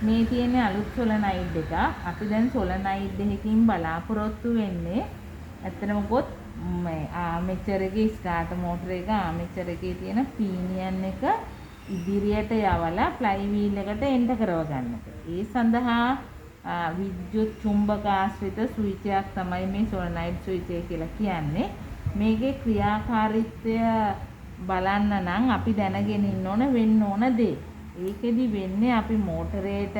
මේ තියෙන අලුත් සොලනයිඩ් එක. අපි දැන් සොලනයිඩ් එකකින් බලාපොරොත්තු වෙන්නේ ඇත්තටම ගොත් මේ ආමෙචර් එකේ ස්ටාර්ටර් මෝටර එක ආමෙචර් එකේ තියෙන පීනියන් එක ඉදිරියට යවලා ෆ්ලයි වීල් එකට එන්ටර් කරව ගන්නට. ඒ සඳහා විද්‍යුත් චුම්බක ආශ්‍රිත ස්විච් එකක් තමයි මේ සොලනයිඩ් ස්විච් එක කියලා කියන්නේ. මේකේ ක්‍රියාකාරීත්වය බලන්න නම් අපි දැනගෙන ඉන්න ඕන වෙන්න ඕන දේ. ඒකෙදි වෙන්නේ අපි මෝටරේට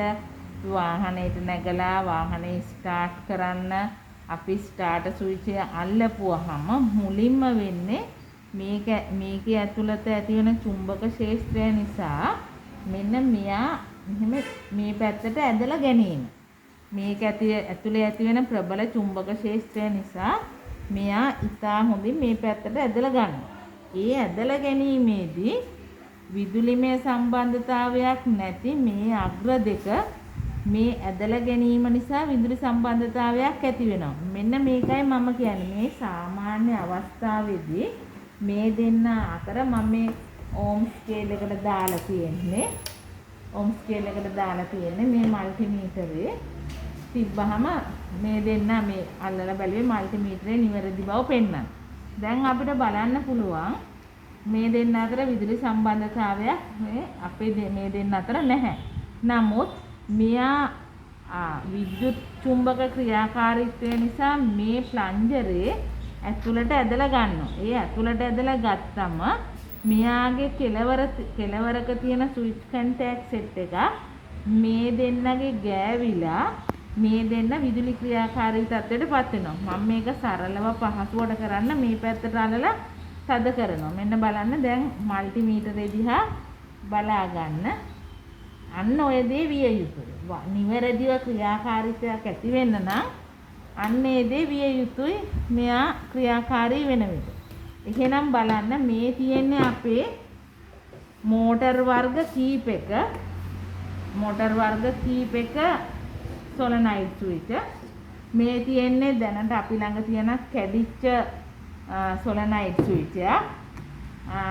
වාහනේට නැගලා වාහනේ ස්ටාර්ට් කරන්න අපි ස්ටාර්ටර් ස්විච් එක අල්ලපුවාම මුලින්ම වෙන්නේ මේකේ ඇතුළත ඇති වෙන චුම්බක ක්ෂේත්‍රය නිසා මෙන්න මෙයා මෙහෙම මේ පැත්තට ඇදලා ගැනීම. මේක ඇතුලේ ඇති වෙන ප්‍රබල චුම්බක ක්ෂේත්‍රය නිසා මෙයා ඉතා හොඳින් මේ පැත්තට ඇදලා ගන්නවා. ඒ ඇදලා ගැනීමේදී විදුලිමය සම්බන්ධතාවයක් නැති මේ අග්‍ර දෙක මේ ඇදලා ගැනීම නිසා විදුලි සම්බන්ධතාවයක් ඇති වෙනවා. මෙන්න මේකයි මම කියන්නේ මේ සාමාන්‍ය අවස්ථාවේදී මේ දෙන්න අතර මම මේ ඕම් ස්කේල් එකට දාලා තියෙන්නේ. ඕම් ස්කේල් එකට දාලා තියෙන්නේ මේ මල්ටිමීටරේ තිබ්බහම මේ දෙන්න මේ අල්ලලා බැලුවේ මල්ටිමීටරේ නිවැරදි බව පෙන්වන්න. දැන් අපිට බලන්න පුළුවන් මේ දෙන්න අතර විදුලි සම්බන්ධතාවයක් මේ අපේ මේ දෙන්න අතර නැහැ. නමුත් මෙයා විද්‍යුත් චුම්බක ක්‍රියාකාරීත්වය නිසා මේ ප්ලන්ජරේ ඇතුළට ඇදලා ගන්නවා. ඒ ඇතුළට ඇදලා ගත්තම මෙයාගේ කෙළවරක තියෙන ස්විච් කන්ටැක්ට් සෙට් එක මේ දෙන්නගේ ගෑවිලා මේ දෙන්න විදුලි ක්‍රියාකාරී තත්ත්වයට පත් වෙනවා. මම මේක සරලව පහසුවට කරන්න මේ පැත්තට අල්ලලා තද කරනවා. මෙන්න බලන්න දැන් මල්ටිමීටරේ දිහා බලා ගන්න. අන්න ඔය දේ විය යුතුයි. නිවැරදිව ක්‍රියාකාරීත්වයක් ඇති වෙන්න නම් අන්න ඒ දේ විය යුතුයි මෙයා ක්‍රියාකාරී වෙන විට. එහෙනම් බලන්න මේ තියෙන්නේ අපේ මෝටර් වර්ග කීපයක සොලනයිඩ් ස්විච්. මේ තියෙන්නේ දැනට අපි ළඟ තියෙන කැඩිච්ච සොලනයිඩ් ස්විච් එක.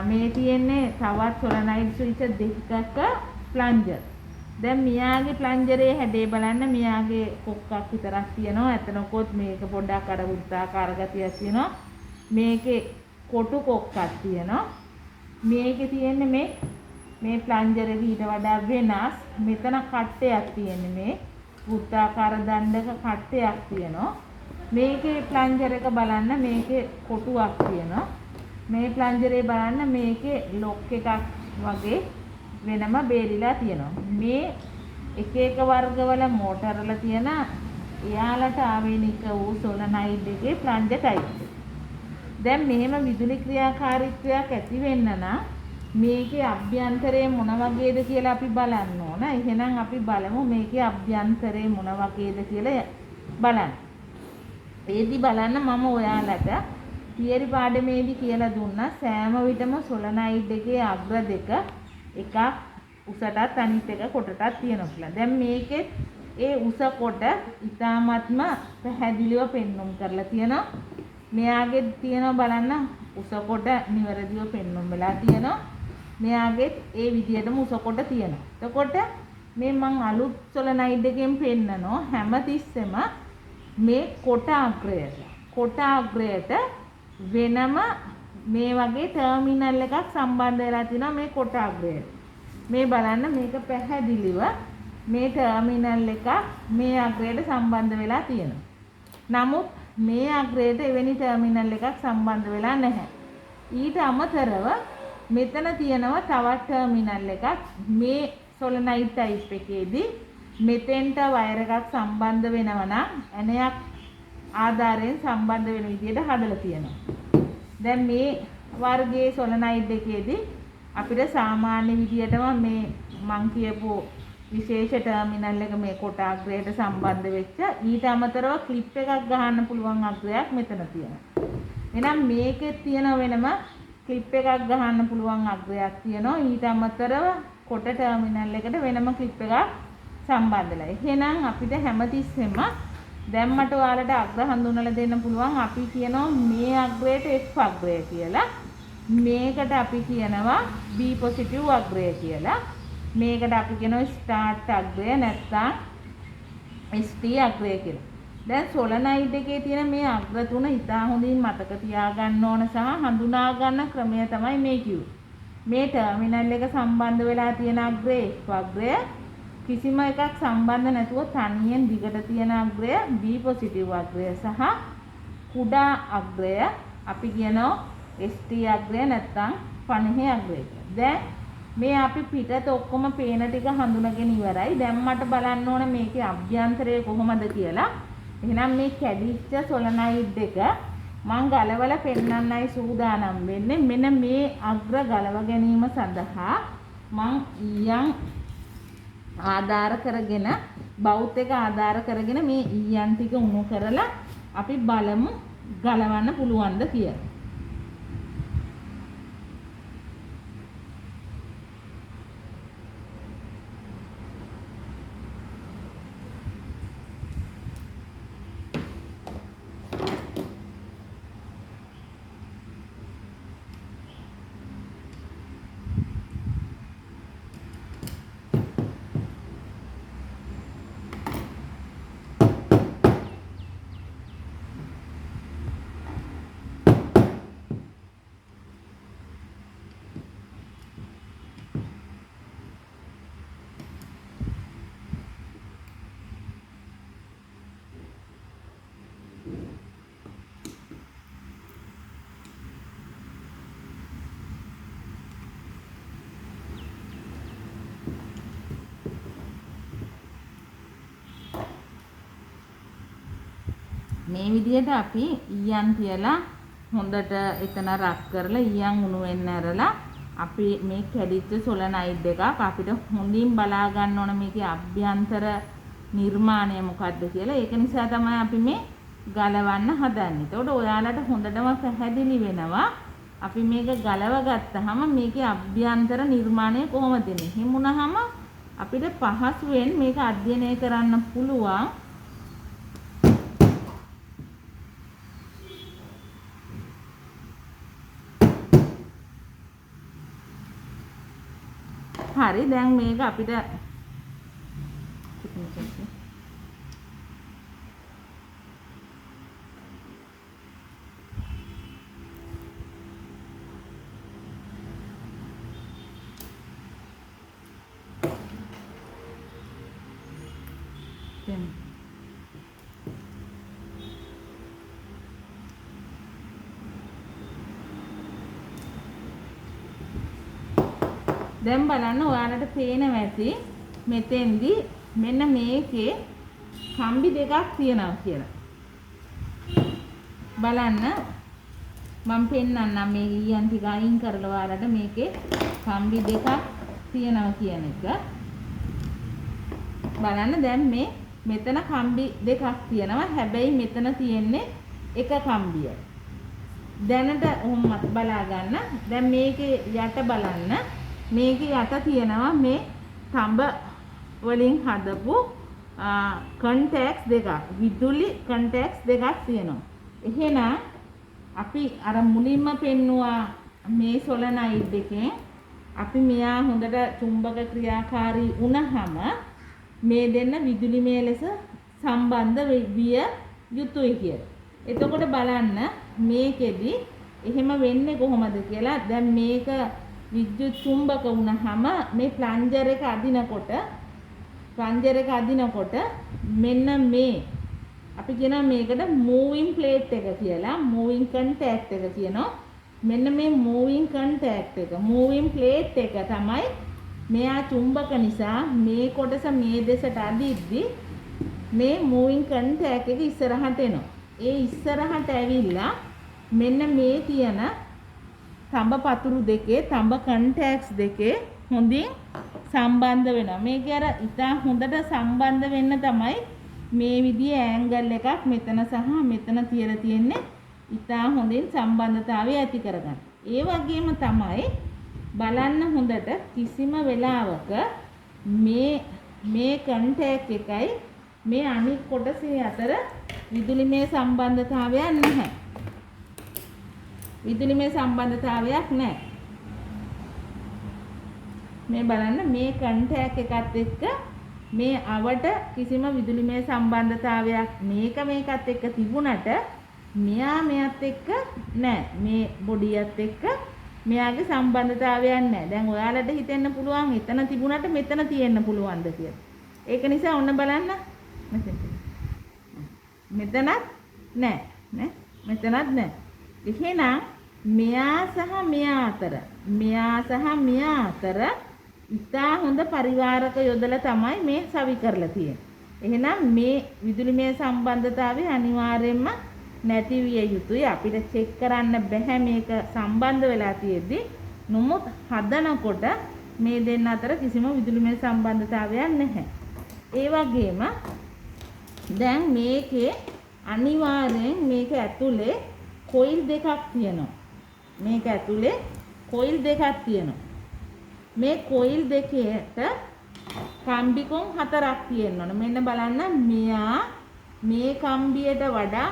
මේ තියෙන්නේ තවත් සොලනයිඩ් ස්විච් දෙකක ප්ලන්ජර්. දැන් මියාගේ ප්ලන්ජරේ හැඩේ බලන්න මියාගේ කොක්කක් විතරක් තියෙනවා. එතනකොත් මේක පොඩ්ඩක් අර වෘත්තාකාර ගතියක් තියෙනවා. මේකේ කොටු කොක්කක් තියෙනවා. මේකේ තියෙන්නේ මේ ප්ලන්ජරේ ඊට වඩා වෙනස්. මෙතන කට්ටයක් තියෙන්නේ මේ වෘත්තාකාර දණ්ඩක කට්ටයක් තියෙනවා. මේකේ ප්ලන්ජර් එක බලන්න මේකේ කොටුවක් තියෙනවා. මේ ප්ලන්ජරේ බලන්න මේකේ ලොක් එකක් වගේ වෙනම බේරිලා තියෙනවා. මේ එක එක වර්ගවල මෝටරවල තියෙන එයාලට ආවේනික වූ සොලනයිඩ් එකේ ප්ලන්ජර් ටයිප්. දැන් මෙහෙම විදුලි ක්‍රියාකාරීත්වයක් ඇති වෙන්න නම් මේකේ අභ්‍යන්තරය මොන වගේද කියලා අපි බලන්න ඕන. එහෙනම් අපි බලමු මේකේ අභ්‍යන්තරය මොන වගේද කියලා බලන්න. ඒදි බලන්න මම ඔයාලට තියරි පාඩමේදී කියලා දුන්නා සෑම විටම සොලනයිඩ් එකේ අග්‍ර දෙක එකක් උසටත් අනිත් එක කොටටත් තියෙනවා කියලා. දැන් මේකේ ඒ උස කොට ඉතාමත්ම පැහැදිලිව පෙන්වුම් කරලා තියෙනවා. මෙයාගේ තියෙනවා බලන්න උස කොට නිවැරදිව පෙන්වුම් වෙලා තියෙනවා. මෙයාගේ ඒ විදිහටම උස කොට තියෙනවා. එතකොට මේ මං අලුත් සොලනයිඩ් එකෙන් පෙන්නනවා හැමතිස්සෙම මේ කොට අග්‍රයට වෙනම මේ වගේ ටර්මිනල් එකක් සම්බන්ධ වෙලා තියෙනවා මේ කොට අග්‍රයට. මේ බලන්න මේක පැහැදිලිව මේ ටර්මිනල් එක මේ අග්‍රයට සම්බන්ධ වෙලා තියෙනවා. නමුත් මේ අග්‍රයට එවැනි ටර්මිනල් එකක් සම්බන්ධ වෙලා නැහැ. ඊට අමතරව මෙතන තියෙනවා තවත් ටර්මිනල් එකක් මේ සොලනයිඩ් ටයිප් එකේදී මෙතෙන්ට වයර් එකක් සම්බන්ධ වෙනවා නම් ඇණයක් ආධාරයෙන් සම්බන්ධ වෙන විදිහට හදලා තියෙනවා. දැන් මේ වර්ගයේ සොලනයිඩ් එකේදී අපිට සාමාන්‍ය විදිහටම මේ මං කියපු විශේෂ ටර්මිනල් එක මේ කොට අග්‍රයට සම්බන්ධ වෙච්ච ඊට අමතරව ක්ලිප් එකක් ගහන්න පුළුවන් අග්‍රයක් මෙතන තියෙනවා. එහෙනම් මේකේ තියෙන වෙනම ක්ලිප් එකක් ගහන්න පුළුවන් අග්‍රයක් තියෙනවා. ඊට අමතරව කොට ටර්මිනල් එකට වෙනම ක්ලිප් එකක් සම්බන්ධලා. එහෙනම් අපිට හැමතිස්සෙම දැන් මට ඔයාලට අග්‍ර හඳුන්වලා දෙන්න පුළුවන්. අපි කියනවා මේ අග්‍රයට F අග්‍රය කියලා. මේකට අපි කියනවා B පොසිටිව් අග්‍රය කියලා. මේකට අපි කියනවා ස්ටාර්ට් අග්‍රය නැත්නම් ST අග්‍රය කියලා. දැන් සොලනයිඩ් එකේ තියෙන මේ අග්‍ර තුන ඉතා හොඳින් මතක තියාගන්න ඕන සහ හඳුනා ගන්න ක්‍රමය තමයි මේ කිව්වේ. මේ ටර්මිනල් එක සම්බන්ධ වෙලා තියෙන අග්‍රය F අග්‍රය කිසිම එකක් සම්බන්ධ නැතුව තනියෙන් දිගට තියෙන අග්‍රය B පොසිටිව් අග්‍රය සහ කුඩා අග්‍රය අපි කියනවා ST අග්‍රය නැත්නම් 50 අග්‍රය කියලා. දැන් මේ අපි පිටත ඔක්කොම පේන ටික හඳුනගෙන ඉවරයි. දැන් මට බලන්න ඕන මේකේ අභ්‍යන්තරය කොහොමද කියලා. එහෙනම් මේ කැඩිච්ච සොලනයිඩ් එක මං ගලවලා පෙන්නන්නයි සූදානම් වෙන්නේ. මෙන්න මේ අග්‍ර ගලව ගැනීම සඳහා මං ඊයන් ආධාර කරගෙන බවුත් එක ආධාර කරගෙන මේ ඊයන් ටික උණු කරලා අපි බලමු ගලවන්න පුළුවන්ද කියලා. මේ විදිහට අපි ඊයන් තියලා හොඳට එතන රක් කරලා ඊයන් උණු වෙන්න ඇරලා අපි මේ කැඩිච්ච සොලනයිඩ් එකක් අපිට හොඳින් බලා ගන්න ඕන මේකේ අභ්‍යන්තර නිර්මාණය මොකක්ද කියලා. ඒක නිසා තමයි අපි මේ ගලවන්න හදන්නේ. එතකොට ඔයාලට හොඳටම පැහැදිලි වෙනවා අපි මේක ගලව ගත්තාම මේකේ අභ්‍යන්තර නිර්මාණය කොහොමද වෙන්නේ. එහෙම වුණාම අපිට පහසුවෙන් මේක අධ්‍යයනය කරන්න පුළුවන්. හරි දැන් මේක අපිට දැන් බලන්න ඔයාලට පේනවා ඇති මෙතෙන්දි මෙන්න මේකේ කම්බි දෙකක් තියෙනවා කියලා. බලන්න මම පෙන්නන්නම් මේ ඊයන් ටික අයින් කරලා ඔයාලට මේකේ කම්බි දෙකක් තියෙනවා කියන එක. බලන්න දැන් මේ මෙතන කම්බි දෙකක් තියෙනවා. හැබැයි මෙතන තියෙන්නේ එක කම්බිය. දැනට ඔහොම බලා ගන්න. දැන් මේකේ යට බලන්න. මේකේ යට තියෙනවා මේ තඹ වලින් හදපු කන්ටැක්ට්ස් දෙකක්. විදුලි කන්ටැක්ට්ස් දෙකක් තියෙනවා. එහෙනම් අපි අර මුලින්ම පෙන්නුවා මේ සොලනයිඩ් එකෙන් අපි මෙයා හොඳට චුම්බක ක්‍රියාකාරී වුණාම මේ දෙන්න විදුලිමය ලෙස සම්බන්ධ විය යුතුයි කියලා. එතකොට බලන්න මේකෙදි එහෙම වෙන්නේ කොහොමද කියලා. දැන් මේක විද්‍යුත් චුම්බක වුණාම මේ ප්ලන්ජර් එක අදිනකොට මෙන්න මේ අපි කියනවා මේකට මූවින් ප්ලේට් එක කියලා. මූවින් කන්ටැක්ට් එක කියනවා. මෙන්න මේ මූවින් කන්ටැක්ට් එක මූවින් ප්ලේට් එක තමයි මෙයා චුම්බක නිසා මේ කොටස මේ දෙසට අදිද්දි මේ මූවින් කන්ටැක්ට් එක ඉස්සරහට එනවා. ඒ ඉස්සරහට ඇවිල්ලා මෙන්න මේ තියෙන තඹ පතුරු දෙකේ තඹ කන්ටැක්ට්ස් දෙකේ හොඳින් සම්බන්ධ වෙනවා. මේක අර ඉතා හොඳට සම්බන්ධ වෙන්න තමයි මේ විදිහේ ඇන්ගල් එකක් මෙතන සහ මෙතන තියලා තියෙන්නේ. ඉතා හොඳින් සම්බන්ධතාවය ඇති කරගන්න. ඒ වගේම තමයි බලන්න හොඳට කිසිම වෙලාවක මේ කන්ටැක්ට් එකයි මේ අනිත් කොටසේ අතර විදුලිමය සම්බන්ධතාවයක් නැහැ. විදුලිමය සම්බන්ධතාවයක් නැහැ. මේ බලන්න මේ කන්ටැක්ට් එකත් එක්ක මේ අවට කිසිම විදුලිමය සම්බන්ධතාවයක් මේකත් එක්ක තිබුණට මෙයා මෙයත් එක්ක නැහැ. මේ බොඩියත් එක්ක මෙයාගේ සම්බන්ධතාවයක් නැහැ. දැන් ඔයාලට හිතෙන්න පුළුවන් එතන තිබුණට මෙතන තියෙන්න පුළුවන්ද කියලා. ඒක නිසා ඔන්න බලන්න මෙතනත් නැහැ නේ. මෙතනත් නැහැ. එහෙනම් මෙයා සහ මෙයා අතර ඉතා හොඳ පරිවාරක යොදලා තමයි මේ සවි කරලා තියෙන්නේ. එහෙනම් මේ විදුලිමය සම්බන්ධතාවය අනිවාර්යයෙන්ම නැති විය යුතුයි. අපිට චෙක් කරන්න බෑ මේක සම්බන්ධ වෙලා තියෙද්දි. නමුත් හදනකොට මේ දෙන්න අතර කිසිම විදුලිමය සම්බන්ධතාවයක් නැහැ. ඒ වගේම දැන් මේකේ අනිවාර්යෙන් මේක ඇතුලේ කොයිල් දෙකක් තියෙනවා. මේක ඇතුලේ කොයිල් දෙකක් තියෙනවා. මේ කොයිල් දෙකේට කම්බිකොන් 4ක් තියෙන්න ඕන. මෙන්න බලන්න මෙයා මේ කම්බියට වඩා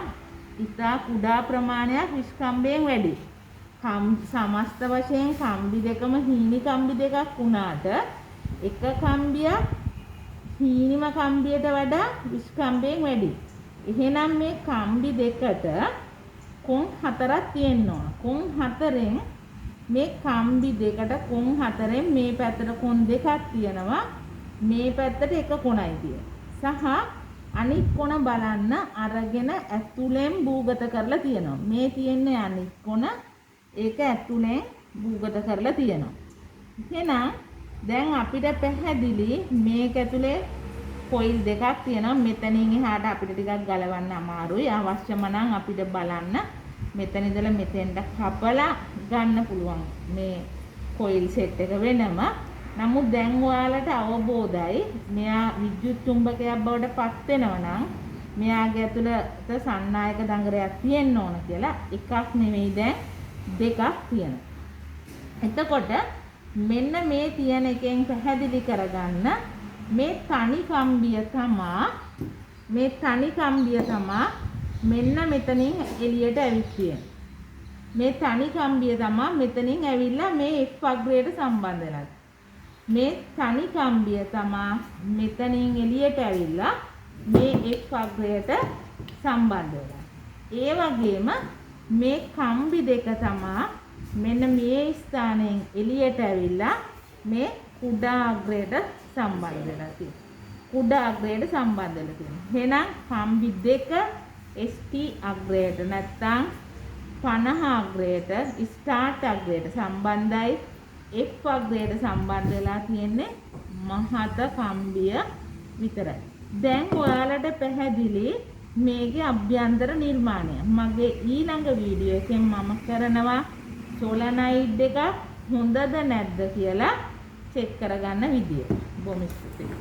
ඉතා කුඩා ප්‍රමාණයක් විස්කම්බයෙන් වැඩි. සමස්ත වශයෙන් කම්බි දෙකම හීනි කම්බි දෙකක් වුණාට එක කම්බියක් හීනිම කම්බියට වඩා විස්කම්බයෙන් වැඩි. එහෙනම් මේ කම්බි දෙකට කොන් 4ක් තියෙන්න ඕන. කොන් 4ෙන් මේ කම්බි දෙකට කොන් 4ෙන් මේ පැත්තට කොන් දෙකක් තියෙනවා. මේ පැත්තට එක කොනයි තියෙන්නේ. සහ අනිත් කොන බලන්න අරගෙන ඇතුලෙන් භූගත කරලා තියෙනවා. මේ තියෙන්නේ අනිත් කොන ඒක ඇතුලෙන් භූගත කරලා තියෙනවා. එහෙනම් දැන් අපිට පැහැදිලි මේක ඇතුලේ කොයිල් දෙකක් තියෙනවා. මෙතනින් එහාට අපිට ටිකක් ගලවන්න අමාරුයි. අවශ්‍යම නම් අපිට බලන්න මෙතන ඉඳලා මෙතෙන්ට කපලා ගන්න පුළුවන් මේ කොයිල් සෙට් එක වෙනම. නමුත් දැන් ඔයාලට අවබෝධයි මෙයා විද්‍යුත් චුම්බකයක් බවට පත් වෙනවා නම් මෙයාගේ ඇතුළත සන්නායක දඟරයක් තියෙන්න ඕන කියලා. එකක් නෙවෙයි දැන් දෙකක් තියෙනවා. එතකොට මෙන්න මේ තියෙන එකෙන් පැහැදිලි කරගන්න මේ තනි කම්බිය තමා මෙන්න මෙතනින් එළියට ඇවිත් තියෙන්නේ. මේ තනි කම්බිය තමා මෙතනින් ඇවිල්ලා මේ F අග්‍රයට සම්බන්ධ වෙලා. මේ තනි කම්බිය තමා මෙතනින් එළියට ඇවිල්ලා මේ F අග්‍රයට සම්බන්ධ වෙලා. ඒ වගේම මේ කම්බි දෙක තමා මෙන්න මේ ස්ථානයෙන් එළියට ඇවිල්ලා මේ කුඩා අග්‍රයට සම්බන්ධ වෙලා තියෙනවා. කුඩා අග්‍රයට සම්බන්ධ වෙලා තියෙනවා. එහෙනම් කම්බි දෙක ST අග්‍රයට නැත්නම් 50 අග්‍රයට ස්ටාර්ට් අග්‍රයට සම්බන්ධයි. F අග්‍රයට සම්බන්ධ වෙලා තියෙන්නේ මහත කම්බිය විතරයි. දැන් ඔයාලට පැහැදිලි මේකේ අභ්‍යන්තර නිර්මාණය. මගේ ඊළඟ වීඩියෝ එකෙන් මම කරනවා සොලනයිඩ් එක හොඳද නැද්ද කියලා චෙක් කරගන්න විදිය. බොහොම ස්තුතියි.